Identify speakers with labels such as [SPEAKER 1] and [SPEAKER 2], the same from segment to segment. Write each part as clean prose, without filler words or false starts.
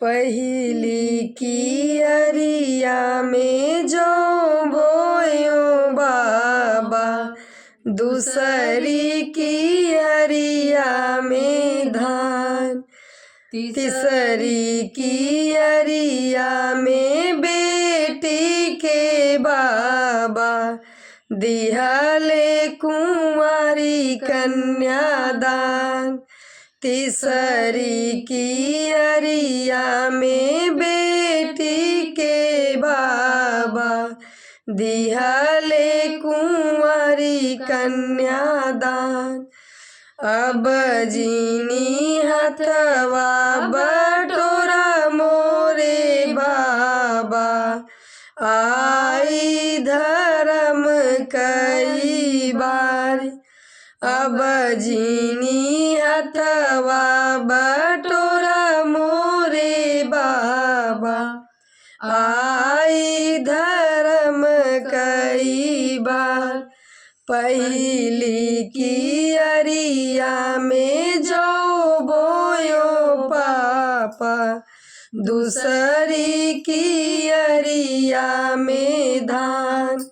[SPEAKER 1] पहली कियरिया में जो बोयो बाबा, दूसरी कियरिया में धान, तीसरी कियरिया में बेटी के बाबा, दिहले कुंवारी कन्यादान। तीसरी कियरिया में बेटी के बाबा, दिहले कुंवारी कन्यादान। अब जीनी हथवा बटोरा मोरे बाबा, आई धर्म कई बार। अब जीनी हथवा बटोरा मोरे बाबा, आई धर्म कई बार। पहली कियरिया में जो बोयो पापा, दूसरी कियरिया में धान।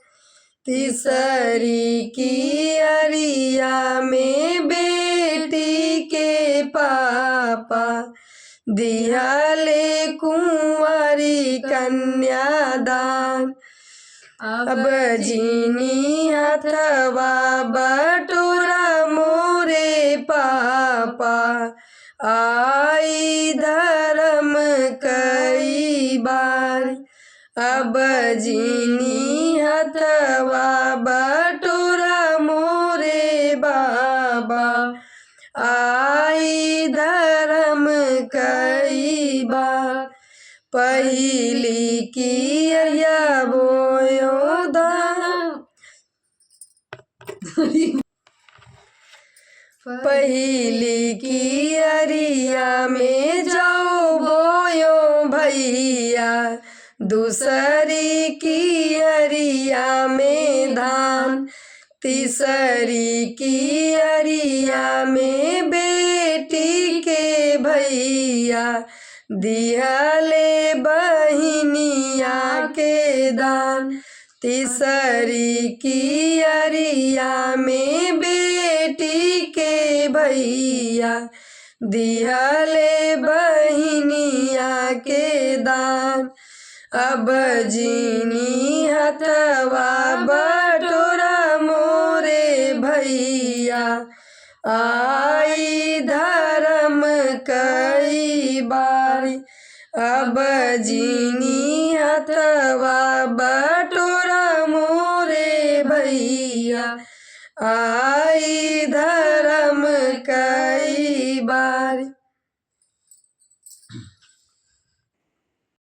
[SPEAKER 1] तीसरी कियरिया में बेटी के पापा, दिहले कुंवारी कन्यादान। अब जीनी हथवा बटोरा मोरे पापा, आई धर्म कई बार। अब जीनी हथवा बटोरा मोरे बाबा, आई धर्म कई बार। पहली कियरिया बोयो धान, पहली कियरिया में जाओ बोयो भैया, दूसरी कियरिया में धान। तीसरी कियरिया में बेटी के भैया, दिहले बहिनिया के दान। तीसरी कियरिया में बेटी के भैया, दिहले बहिनिया के दान। अब जीनी हथवा बटोरा मोरे भैया, आई धर्म कई बार। अब जीनी हथवा बटोरा मोरे भैया,